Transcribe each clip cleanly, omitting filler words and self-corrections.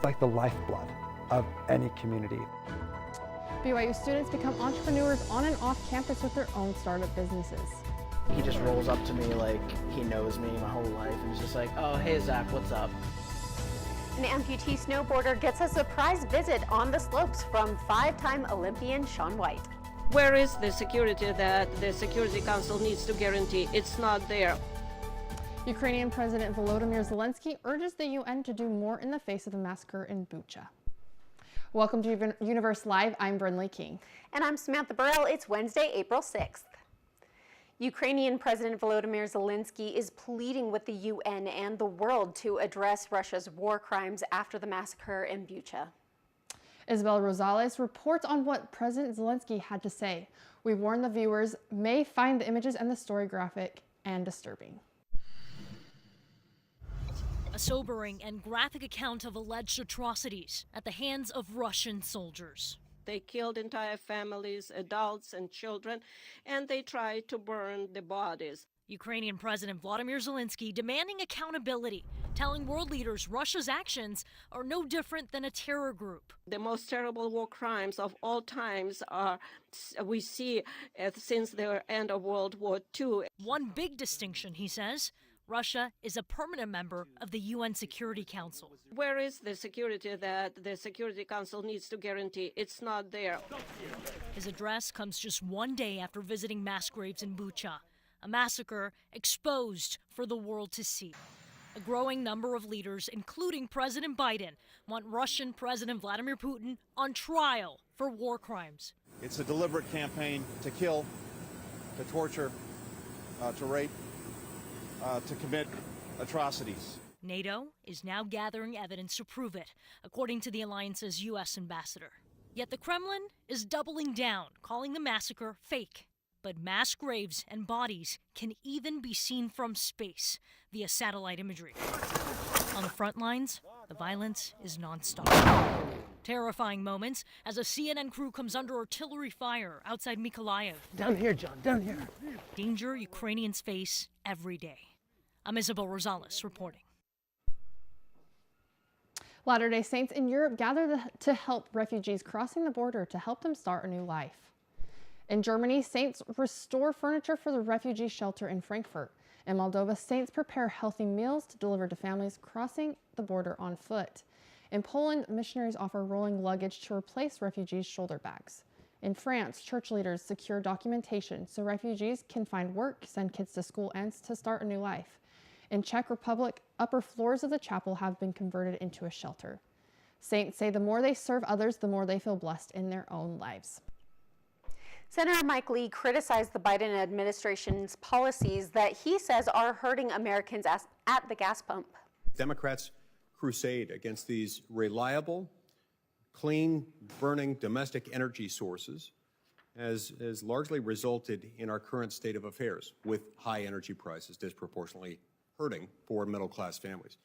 like the lifeblood of any community. BYU students become entrepreneurs on and off campus with their own startup businesses. He just rolls up to me like he knows me my whole life and he's just like, oh, hey, Zach, what's up? An amputee snowboarder gets a surprise visit on the slopes from five-time Olympian Shaun White. Where is the security that the Security Council needs to guarantee? It's not there. Ukrainian President Volodymyr Zelensky urges the UN to do more in the face of the massacre in Bucha. Welcome to Universe Live. I'm Brinley King. And I'm Samantha Burrell. It's Wednesday, April 6th. Ukrainian President Volodymyr Zelensky is pleading with the UN and the world to address Russia's war crimes after the massacre in Bucha. Isabel Rosales reports on what President Zelensky had to say. We warn the viewers may find the images and the story graphic and disturbing. A sobering and graphic account of alleged atrocities at the hands of Russian soldiers. They killed entire families, adults and children, and they tried to burn the bodies. Ukrainian President Volodymyr Zelensky demanding accountability, telling world leaders Russia's actions are no different than a terror group. The most terrible war crimes of all times are we see since the end of World War II. One big distinction, he says, Russia is a permanent member of the UN Security Council. Where is the security that the Security Council needs to guarantee? It's not there. His address comes just one day after visiting mass graves in Bucha, a massacre exposed for the world to see. A growing number of leaders, including President Biden, want Russian President Vladimir Putin on trial for war crimes. It's a deliberate campaign to kill, to torture, to rape, to commit atrocities. NATO is now gathering evidence to prove it, according to the alliance's U.S. ambassador. Yet the Kremlin is doubling down, calling the massacre fake. But mass graves and bodies can even be seen from space via satellite imagery. On the front lines, the violence is nonstop. Terrifying moments as a CNN crew comes under artillery fire outside Mykolaiv. Down here, John, down here. Danger Ukrainians face every day. I'm Isabel Rosales reporting. Latter-day Saints in Europe gather to help refugees crossing the border to help them start a new life. In Germany, Saints restore furniture for the refugee shelter in Frankfurt. In Moldova, Saints prepare healthy meals to deliver to families crossing the border on foot. In Poland, missionaries offer rolling luggage to replace refugees' shoulder bags. In France, church leaders secure documentation so refugees can find work, send kids to school, and to start a new life. In Czech Republic, upper floors of the chapel have been converted into a shelter. Saints say the more they serve others, the more they feel blessed in their own lives. Senator Mike Lee criticized the Biden administration's policies that he says are hurting Americans at the gas pump. Democrats' crusade against these reliable, clean, burning domestic energy sources has largely resulted in our current state of affairs, with high energy prices disproportionately hurting poor middle-class families.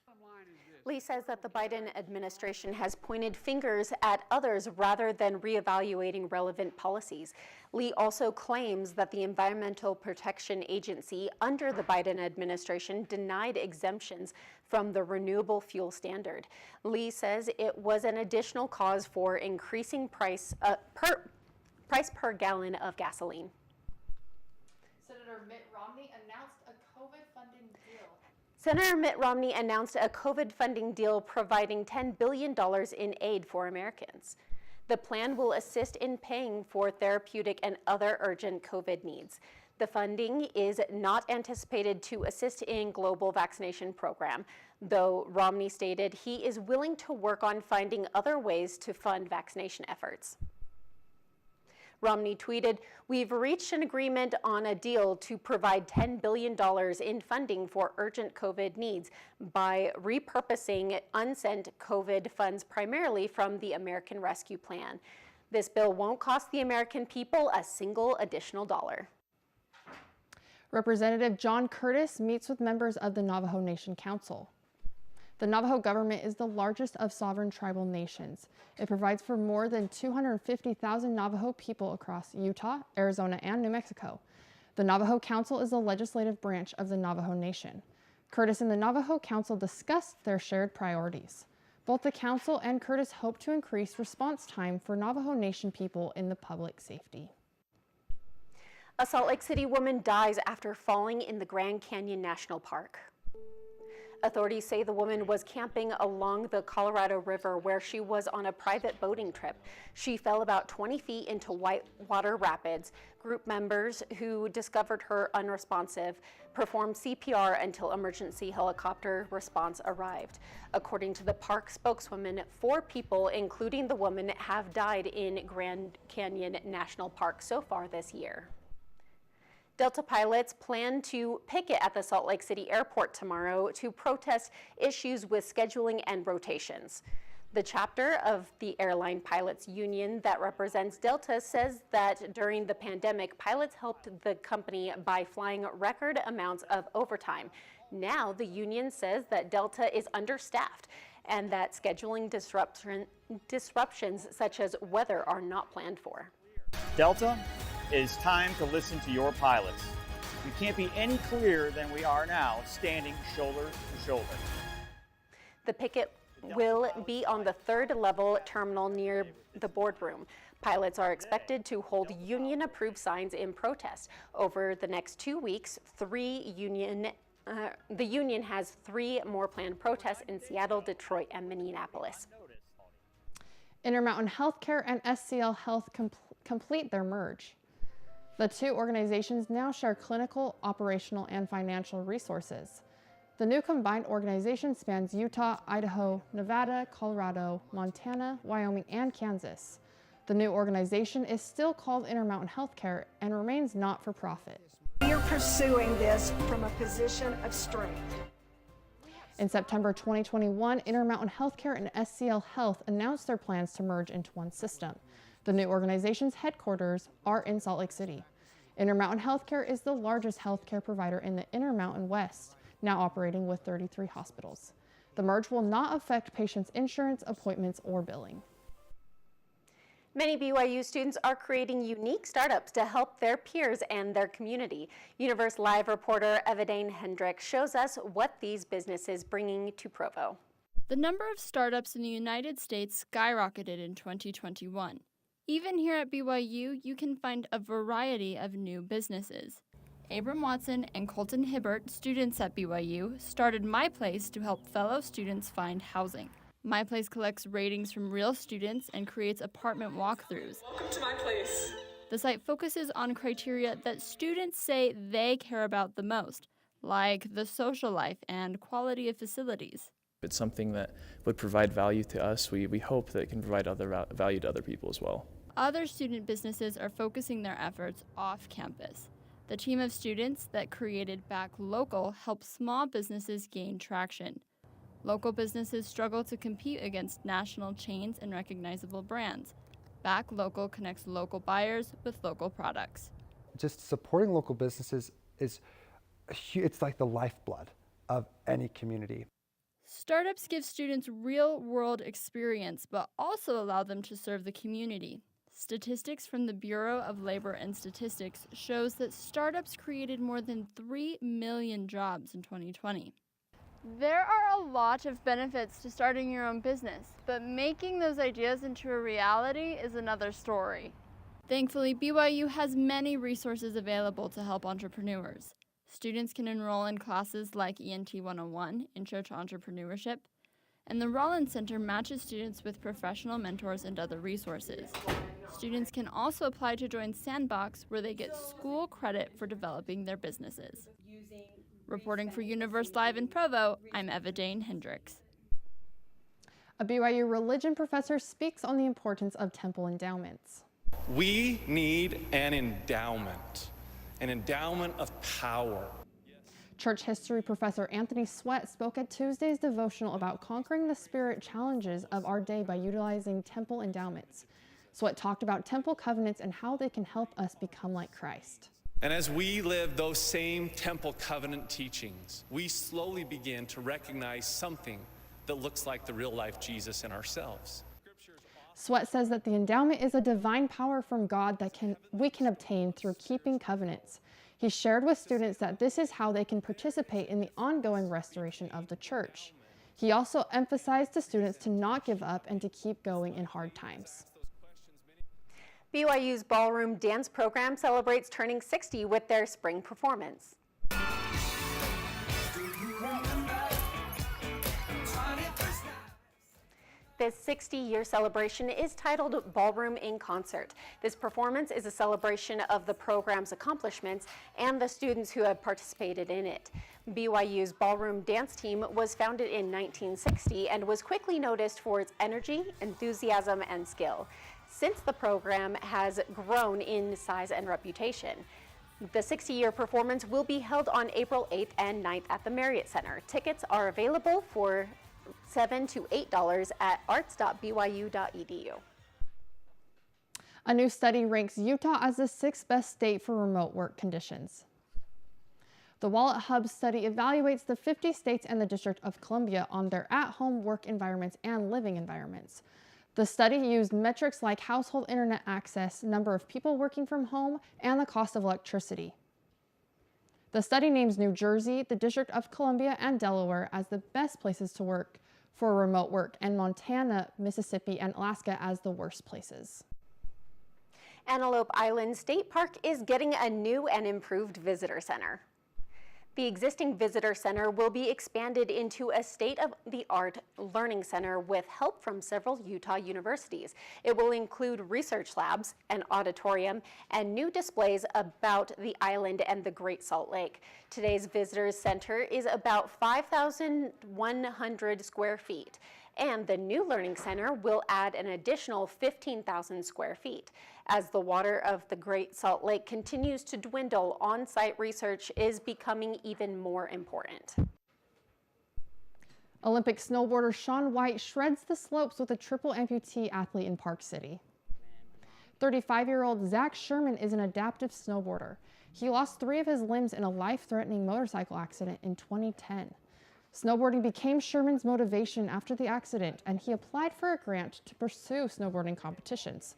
Lee says that the Biden administration has pointed fingers at others rather than reevaluating relevant policies. Lee also claims that the Environmental Protection Agency under the Biden administration denied exemptions from the renewable fuel standard. Lee says it was an additional cause for increasing price per gallon of gasoline. Senator Mitt Romney announced a COVID funding deal. Senator Mitt Romney announced a COVID funding deal providing $10 billion in aid for Americans. The plan will assist in paying for therapeutic and other urgent COVID needs. The funding is not anticipated to assist in global vaccination program, though Romney stated he is willing to work on finding other ways to fund vaccination efforts. Romney tweeted, "We've reached an agreement on a deal to provide $10 billion in funding for urgent COVID needs by repurposing unsent COVID funds primarily from the American Rescue Plan. This bill won't cost the American people a single additional dollar." Representative John Curtis meets with members of the Navajo Nation Council. The Navajo government is the largest of sovereign tribal nations. It provides for more than 250,000 Navajo people across Utah, Arizona, and New Mexico. The Navajo Council is the legislative branch of the Navajo Nation. Curtis and the Navajo Council discussed their shared priorities. Both the council and Curtis hope to increase response time for Navajo Nation people in the public safety. A Salt Lake City woman dies after falling in the Grand Canyon National Park. Authorities say the woman was camping along the Colorado River where she was on a private boating trip. She fell about 20 feet into Whitewater Rapids. Group members who discovered her unresponsive performed CPR until emergency helicopter response arrived. According to the park spokeswoman, 4 people, including the woman, have died in Grand Canyon National Park so far this year. Delta pilots plan to picket at the Salt Lake City airport tomorrow to protest issues with scheduling and rotations. The chapter of the airline pilots union that represents Delta says that during the pandemic, pilots helped the company by flying record amounts of overtime. Now the union says that Delta is understaffed and that scheduling disruptions such as weather are not planned for. Delta, it is time to listen to your pilots. We can't be any clearer than we are now, standing shoulder to shoulder. The picket will be on the 3rd level terminal near the boardroom. Pilots are expected to hold union-approved signs in protest. Over the next 2 weeks, the union has 3 more planned protests in Seattle, Detroit, and Minneapolis. Intermountain Healthcare and SCL Health complete their merge. The 2 organizations now share clinical, operational, and financial resources. The new combined organization spans Utah, Idaho, Nevada, Colorado, Montana, Wyoming, and Kansas. The new organization is still called Intermountain Healthcare and remains not-for-profit. We are pursuing this from a position of strength. In September 2021, Intermountain Healthcare and SCL Health announced their plans to merge into one system. The new organization's headquarters are in Salt Lake City. Intermountain Healthcare is the largest healthcare provider in the Intermountain West, now operating with 33 hospitals. The merge will not affect patients' insurance, appointments, or billing. Many BYU students are creating unique startups to help their peers and their community. Universe Live reporter Evadane Hendricks shows us what these businesses bringing to Provo. The number of startups in the United States skyrocketed in 2021. Even here at BYU, you can find a variety of new businesses. Abram Watson and Colton Hibbert, students at BYU, started MyPlace to help fellow students find housing. MyPlace collects ratings from real students and creates apartment walkthroughs. Welcome to MyPlace. The site focuses on criteria that students say they care about the most, like the social life and quality of facilities. It's something that would provide value to us. We hope that it can provide other value to other people as well. Other student businesses are focusing their efforts off campus. The team of students that created Back Local helps small businesses gain traction. Local businesses struggle to compete against national chains and recognizable brands. Back Local connects local buyers with local products. Just supporting local businesses it's like the lifeblood of any community. Startups give students real-world experience, but also allow them to serve the community. Statistics from the Bureau of Labor and Statistics shows that startups created more than 3 million jobs in 2020. There are a lot of benefits to starting your own business, but making those ideas into a reality is another story. Thankfully, BYU has many resources available to help entrepreneurs. Students can enroll in classes like ENT 101, Intro to Entrepreneurship, and the Rollins Center matches students with professional mentors and other resources. Students can also apply to join Sandbox, where they get school credit for developing their businesses. Reporting for Universe Live in Provo, I'm Evadane Hendricks. A BYU religion professor speaks on the importance of temple endowments. We need an endowment of power. Church history professor Anthony Sweat spoke at Tuesday's devotional about conquering the spirit challenges of our day by utilizing temple endowments. Sweat talked about temple covenants and how they can help us become like Christ. And as we live those same temple covenant teachings, we slowly begin to recognize something that looks like the real life Jesus in ourselves. Sweat says that the endowment is a divine power from God that we can obtain through keeping covenants. He shared with students that this is how they can participate in the ongoing restoration of the church. He also emphasized to students to not give up and to keep going in hard times. BYU's ballroom dance program celebrates turning 60 with their spring performance. This 60-year celebration is titled Ballroom in Concert. This performance is a celebration of the program's accomplishments and the students who have participated in it. BYU's ballroom dance team was founded in 1960 and was quickly noticed for its energy, enthusiasm, and skill. Since the program has grown in size and reputation. The 60-year performance will be held on April 8th and 9th at the Marriott Center. Tickets are available for $7 to $8 at arts.byu.edu. A new study ranks Utah as the 6th best state for remote work conditions. The Wallet Hub study evaluates the 50 states and the District of Columbia on their at-home work environments and living environments. The study used metrics like household internet access, number of people working from home, and the cost of electricity. The study names New Jersey, the District of Columbia, and Delaware as the best places to work for remote work, and Montana, Mississippi, and Alaska as the worst places. Antelope Island State Park is getting a new and improved visitor center. The existing visitor center will be expanded into a state-of-the-art learning center with help from several Utah universities. It will include research labs, an auditorium, and new displays about the island and the Great Salt Lake. Today's visitors center is about 5,100 square feet, and the new learning center will add an additional 15,000 square feet. As the water of the Great Salt Lake continues to dwindle, on-site research is becoming even more important. Olympic snowboarder Shaun White shreds the slopes with a triple amputee athlete in Park City. 35-year-old Zach Sherman is an adaptive snowboarder. He lost 3 of his limbs in a life-threatening motorcycle accident in 2010. Snowboarding became Sherman's motivation after the accident, and he applied for a grant to pursue snowboarding competitions.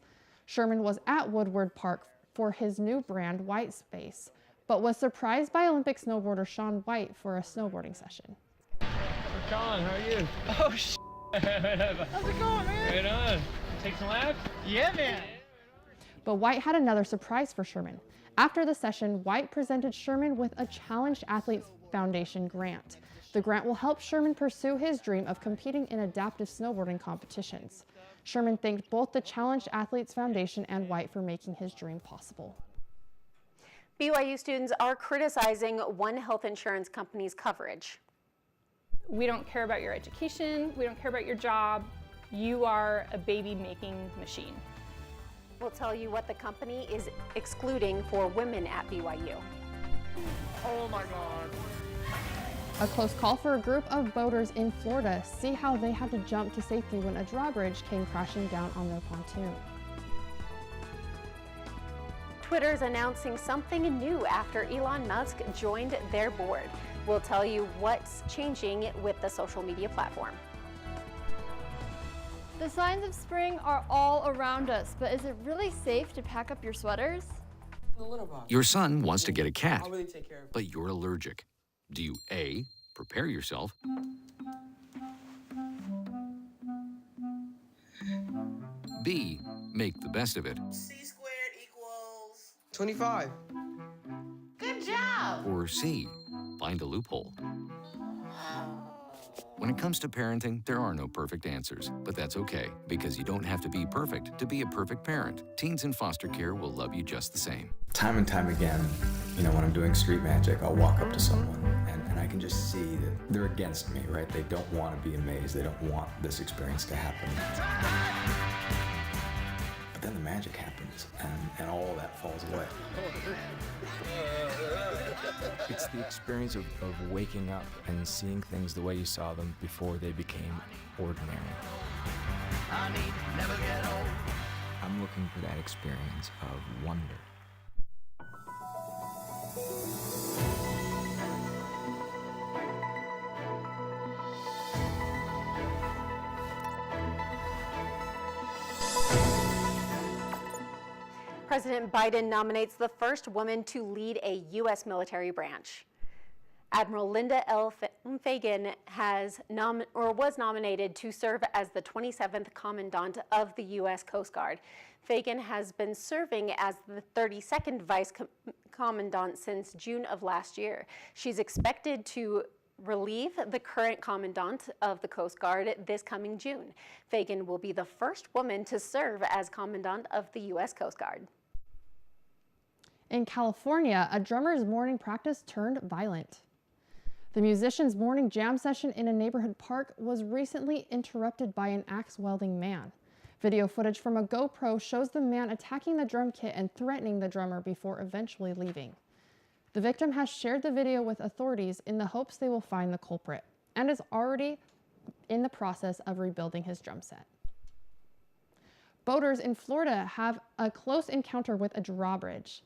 Sherman was at Woodward Park for his new brand, White Space, but was surprised by Olympic snowboarder Shaun White for a snowboarding session. Colin, how are you? Oh, How's it going, man? Right on. Take some laps? Yeah, man. But White had another surprise for Sherman. After the session, White presented Sherman with a Challenged Athletes Foundation grant. The grant will help Sherman pursue his dream of competing in adaptive snowboarding competitions. Sherman thanked both the Challenged Athletes Foundation and White for making his dream possible. BYU students are criticizing one health insurance company's coverage. We don't care about your education, we don't care about your job. You are a baby-making machine. We'll tell you what the company is excluding for women at BYU. Oh my God. A close call for a group of boaters in Florida. See how they had to jump to safety when a drawbridge came crashing down on their pontoon. Twitter's announcing something new after Elon Musk joined their board. We'll tell you what's changing with the social media platform. The signs of spring are all around us, but is it really safe to pack up your sweaters? Your son wants to get a cat, but you're allergic. Do you A, prepare yourself, B, make the best of it, C squared equals 25. Good job! or C, find a loophole? When it comes to parenting, there are no perfect answers, but that's okay, because you don't have to be perfect to be a perfect parent. Teens in foster care will love you just the same. Time and time again, when I'm doing street magic, I'll walk up to someone and I can just see that they're against me, right? They don't want to be amazed. They don't want this experience to happen. But then the magic happens and all of that falls away. It's the experience of waking up and seeing things the way you saw them before they became ordinary. I'm looking for that experience of wonder. President Biden nominates the first woman to lead a U.S. military branch. Admiral Linda L. Fagan was nominated to serve as the 27th Commandant of the U.S. Coast Guard. Fagan has been serving as the 32nd Vice Commandant since June of last year. She's expected to relieve the current Commandant of the Coast Guard this coming June. Fagan will be the first woman to serve as Commandant of the U.S. Coast Guard. In California, a drummer's morning practice turned violent. The musician's morning jam session in a neighborhood park was recently interrupted by an axe-wielding man. Video footage from a GoPro shows the man attacking the drum kit and threatening the drummer before eventually leaving. The victim has shared the video with authorities in the hopes they will find the culprit and is already in the process of rebuilding his drum set. Boaters in Florida have a close encounter with a drawbridge.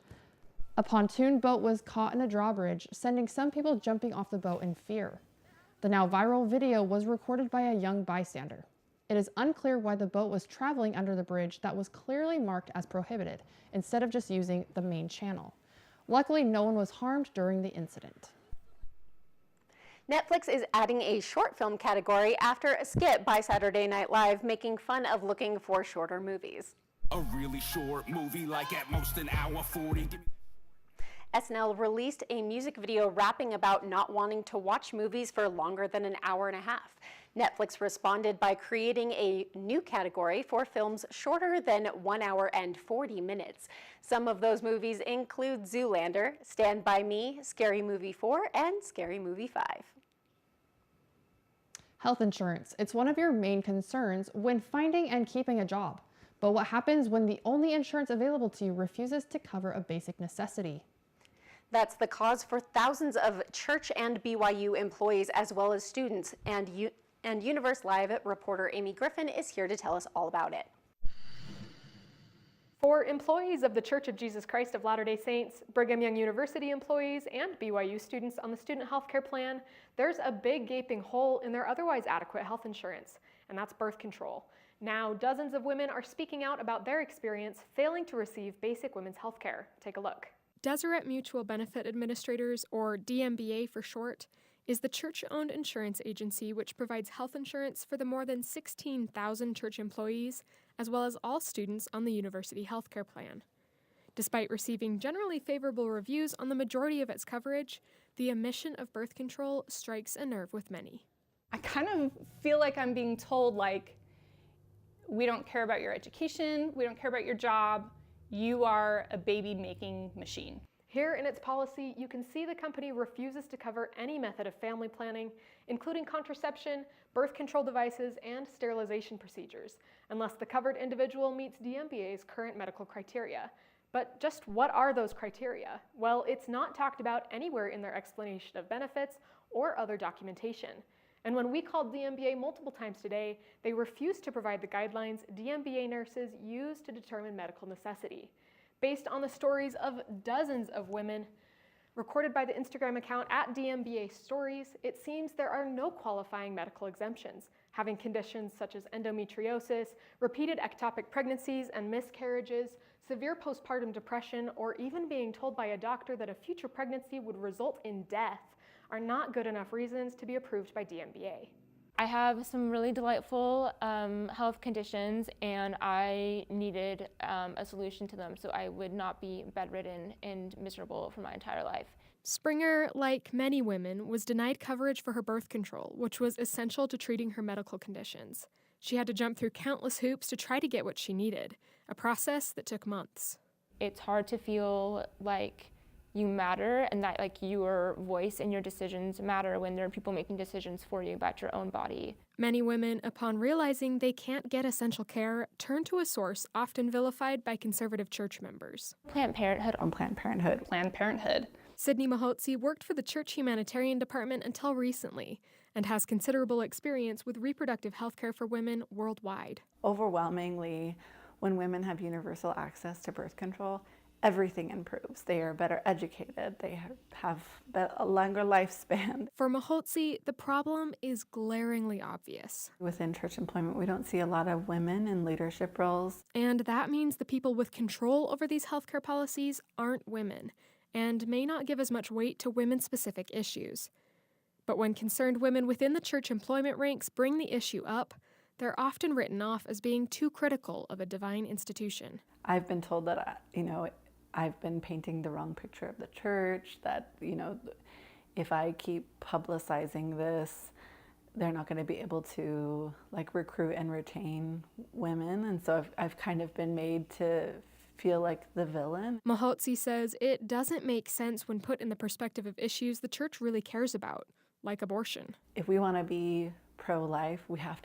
A pontoon boat was caught in a drawbridge, sending some people jumping off the boat in fear. The now viral video was recorded by a young bystander. It is unclear why the boat was traveling under the bridge that was clearly marked as prohibited, instead of just using the main channel. Luckily, no one was harmed during the incident. Netflix is adding a short film category after a skit by Saturday Night Live making fun of looking for shorter movies. A really short movie, like at most an hour 40. SNL released a music video rapping about not wanting to watch movies for longer than an hour and a half. Netflix responded by creating a new category for films shorter than 1 hour and 40 minutes. Some of those movies include Zoolander, Stand By Me, Scary Movie 4, and Scary Movie 5. Health insurance. It's one of your main concerns when finding and keeping a job. But what happens when the only insurance available to you refuses to cover a basic necessity? That's the cause for thousands of church and BYU employees, as well as students, and Universe Live reporter Amy Griffin is here to tell us all about it. For employees of the Church of Jesus Christ of Latter-day Saints, Brigham Young University employees, and BYU students on the student health care plan, there's a big gaping hole in their otherwise adequate health insurance, and that's birth control. Now, dozens of women are speaking out about their experience failing to receive basic women's health care. Take a look. Deseret Mutual Benefit Administrators, or DMBA for short, is the church-owned insurance agency which provides health insurance for the more than 16,000 church employees, as well as all students on the university healthcare plan. Despite receiving generally favorable reviews on the majority of its coverage, the omission of birth control strikes a nerve with many. I kind of feel like I'm being told, like, we don't care about your education, we don't care about your job, you are a baby-making machine. Here in its policy, you can see the company refuses to cover any method of family planning, including contraception, birth control devices, and sterilization procedures, unless the covered individual meets DMBA's current medical criteria. But just what are those criteria? Well, it's not talked about anywhere in their explanation of benefits or other documentation. And when we called DMBA multiple times today, they refused to provide the guidelines DMBA nurses use to determine medical necessity. Based on the stories of dozens of women recorded by the Instagram account at DMBA Stories, it seems there are no qualifying medical exemptions. Having conditions such as endometriosis, repeated ectopic pregnancies and miscarriages, severe postpartum depression, or even being told by a doctor that a future pregnancy would result in death are not good enough reasons to be approved by DMBA. I have some really delightful health conditions, and I needed a solution to them so I would not be bedridden and miserable for my entire life. Springer, like many women, was denied coverage for her birth control, which was essential to treating her medical conditions. She had to jump through countless hoops to try to get what she needed, a process that took months. It's hard to feel like you matter and that like your voice and your decisions matter when there are people making decisions for you about your own body. Many women, upon realizing they can't get essential care, turn to a source often vilified by conservative church members. Planned Parenthood. On Planned Parenthood. Planned Parenthood. Sydney Mahotzi worked for the church humanitarian department until recently and has considerable experience with reproductive health care for women worldwide. Overwhelmingly, when women have universal access to birth control, everything improves. They are better educated. They have a longer lifespan. For Mahotzi, the problem is glaringly obvious. Within church employment, we don't see a lot of women in leadership roles. And that means the people with control over these healthcare policies aren't women. and may not give as much weight to women-specific issues. But when concerned women within the church employment ranks bring the issue up, they're often written off as being too critical of a divine institution. I've been told that, I've been painting the wrong picture of the church, that, if I keep publicizing this, they're not going to be able to recruit and retain women. And so I've kind of been made to feel like the villain. Mahotsi says it doesn't make sense when put in the perspective of issues the church really cares about, like abortion. If we want to be pro-life, we have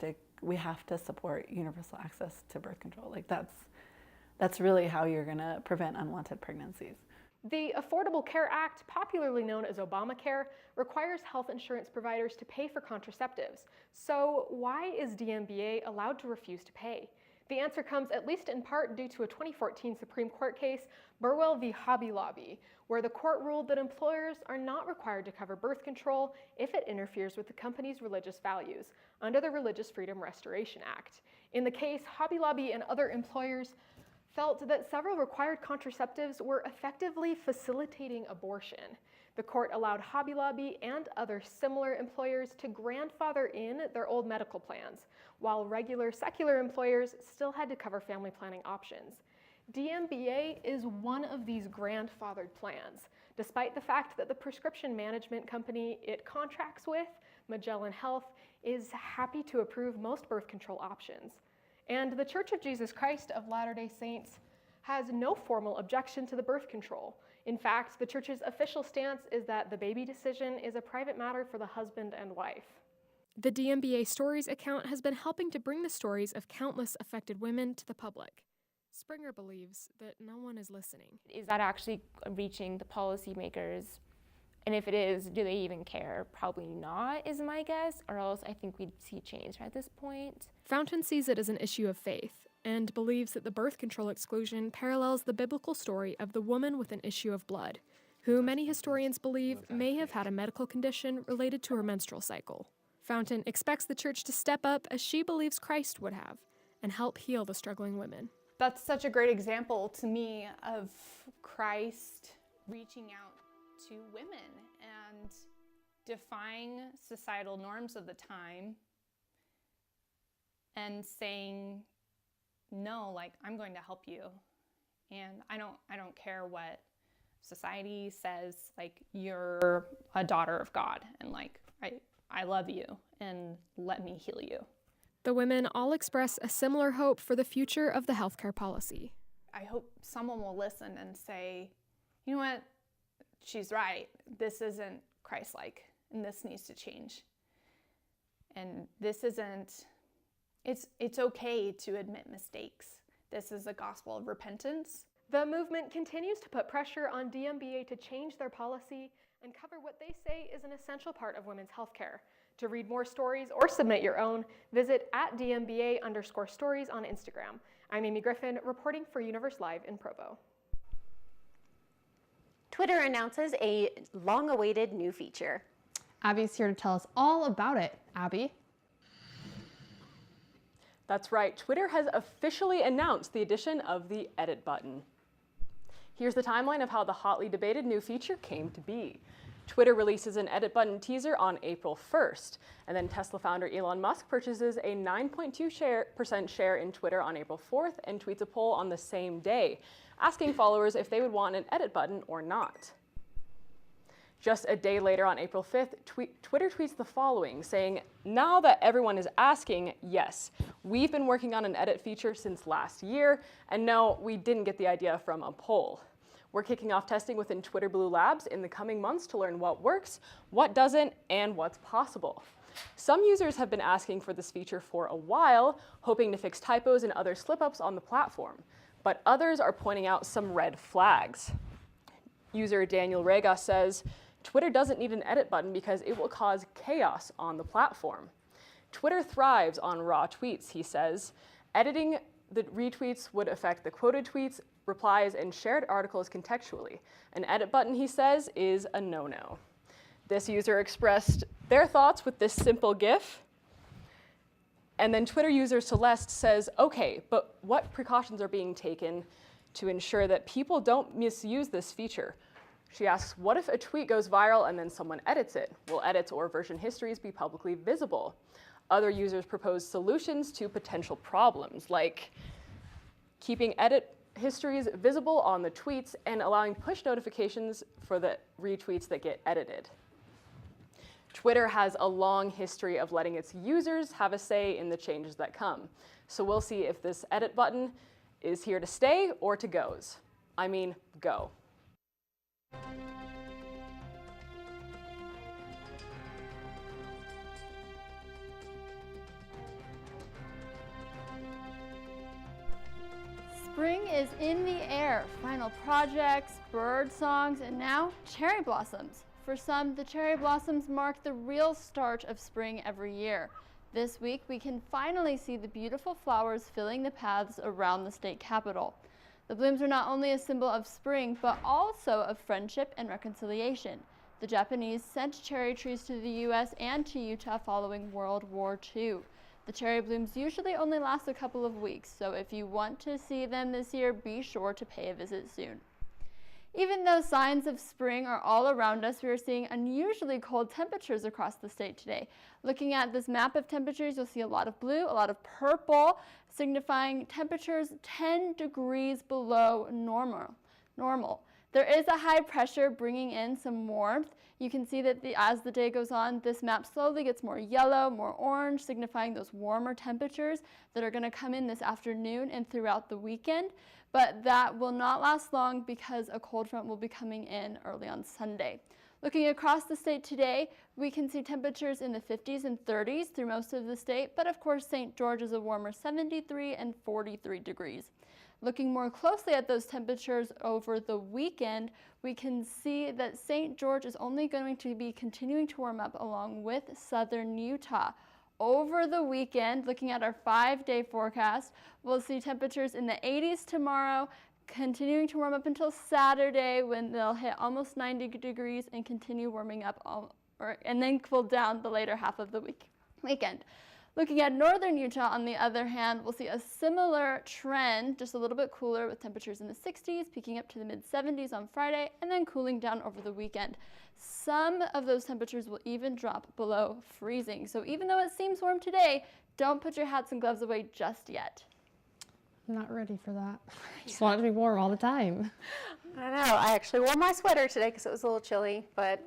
to support universal access to birth control. That's really how you're going to prevent unwanted pregnancies. The Affordable Care Act, popularly known as Obamacare, requires health insurance providers to pay for contraceptives. So why is DMBA allowed to refuse to pay? The answer comes at least in part due to a 2014 Supreme Court case, Burwell v. Hobby Lobby, where the court ruled that employers are not required to cover birth control if it interferes with the company's religious values under the Religious Freedom Restoration Act. In the case, Hobby Lobby and other employers felt that several required contraceptives were effectively facilitating abortion. The court allowed Hobby Lobby and other similar employers to grandfather in their old medical plans, while regular secular employers still had to cover family planning options. DMBA is one of these grandfathered plans, despite the fact that the prescription management company it contracts with, Magellan Health, is happy to approve most birth control options. And the Church of Jesus Christ of Latter-day Saints has no formal objection to the birth control. In fact, the church's official stance is that the baby decision is a private matter for the husband and wife. The DMBA Stories account has been helping to bring the stories of countless affected women to the public. Springer believes that no one is listening. Is that actually reaching the policymakers? And if it is, do they even care? Probably not, is my guess, or else I think we'd see change at this point. Fountain sees it as an issue of faith and believes that the birth control exclusion parallels the biblical story of the woman with an issue of blood, who many historians believe may have had a medical condition related to her menstrual cycle. Fountain expects the church to step up as she believes Christ would have and help heal the struggling women. That's such a great example to me of Christ reaching out to women and defying societal norms of the time and saying, no, I'm going to help you. And I don't care what society says, you're a daughter of God, and I love you, and let me heal you. The women all express a similar hope for the future of the healthcare policy. I hope someone will listen and say, you know what, she's right. This isn't Christ-like, and this needs to change. And this isn't, it's okay to admit mistakes. This is a gospel of repentance. The movement continues to put pressure on DMBA to change their policy and cover what they say is an essential part of women's healthcare. To read more stories or submit your own, visit @DMBA_stories on Instagram. I'm Amy Griffin, reporting for Universe Live in Provo. Twitter announces a long-awaited new feature. Abby's here to tell us all about it. Abby? That's right, Twitter has officially announced the addition of the edit button. Here's the timeline of how the hotly debated new feature came to be. Twitter releases an edit button teaser on April 1st, and then Tesla founder Elon Musk purchases a 9.2% share in Twitter on April 4th and tweets a poll on the same day, asking followers if they would want an edit button or not. Just a day later on April 5th, Twitter tweets the following, saying, "Now that everyone is asking, yes, we've been working on an edit feature since last year, and no, we didn't get the idea from a poll. We're kicking off testing within Twitter Blue Labs in the coming months to learn what works, what doesn't, and what's possible." Some users have been asking for this feature for a while, hoping to fix typos and other slip-ups on the platform, but others are pointing out some red flags. User Daniel Rega says, Twitter doesn't need an edit button because it will cause chaos on the platform. Twitter thrives on raw tweets, he says. Editing the retweets would affect the quoted tweets, replies, and shared articles contextually. An edit button, he says, is a no-no. This user expressed their thoughts with this simple GIF. And then Twitter user Celeste says, okay, but what precautions are being taken to ensure that people don't misuse this feature? She asks, what if a tweet goes viral and then someone edits it? Will edits or version histories be publicly visible? Other users propose solutions to potential problems, like keeping edit histories visible on the tweets and allowing push notifications for the retweets that get edited. Twitter has a long history of letting its users have a say in the changes that come. So we'll see if this edit button is here to stay or to goes. I mean, go. Spring is in the air. Final projects, bird songs, and now cherry blossoms. For some, the cherry blossoms mark the real start of spring every year. This week, we can finally see the beautiful flowers filling the paths around the state capitol. The blooms are not only a symbol of spring, but also of friendship and reconciliation. The Japanese sent cherry trees to the U.S. and to Utah following World War II. The cherry blooms usually only last a couple of weeks, so if you want to see them this year, be sure to pay a visit soon. Even though signs of spring are all around us, we are seeing unusually cold temperatures across the state today. Looking at this map of temperatures, you'll see a lot of blue, a lot of purple, signifying temperatures 10 degrees below normal. There is a high pressure bringing in some warmth. You can see that as the day goes on, this map slowly gets more yellow, more orange, signifying those warmer temperatures that are going to come in this afternoon and throughout the weekend. But that will not last long because a cold front will be coming in early on Sunday. Looking across the state today, we can see temperatures in the 50s and 30s through most of the state, but of course St. George is a warmer 73 and 43 degrees. Looking more closely at those temperatures over the weekend, we can see that St. George is only going to be continuing to warm up along with southern Utah. Over the weekend, looking at our 5-day forecast, we'll see temperatures in the 80s tomorrow, continuing to warm up until Saturday when they'll hit almost 90 degrees and continue warming up and then cool down the later half of the weekend. Looking at northern Utah, on the other hand, we'll see a similar trend, just a little bit cooler with temperatures in the 60s, peaking up to the mid-70s on Friday, and then cooling down over the weekend. Some of those temperatures will even drop below freezing. So even though it seems warm today, don't put your hats and gloves away just yet. I'm not ready for that. I just want it to be warm all the time. I know. I actually wore my sweater today because it was a little chilly, but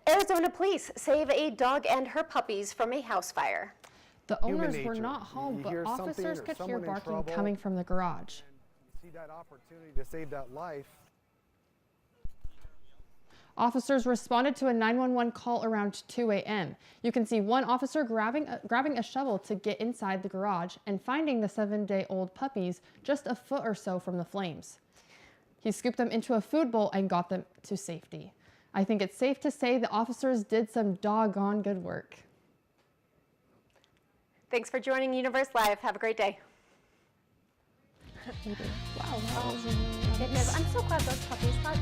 Arizona police save a dog and her puppies from a house fire. The owners were not home, but officers could hear barking coming from the garage. You see that opportunity to save that life. Officers responded to a 911 call around 2 a.m. You can see one officer grabbing a shovel to get inside the garage and finding the 7-day-old puppies just a foot or so from the flames. He scooped them into a food bowl and got them to safety. I think it's safe to say the officers did some doggone good work. Thanks for joining Universe Live. Have a great day. Wow, that was I'm so glad those puppies got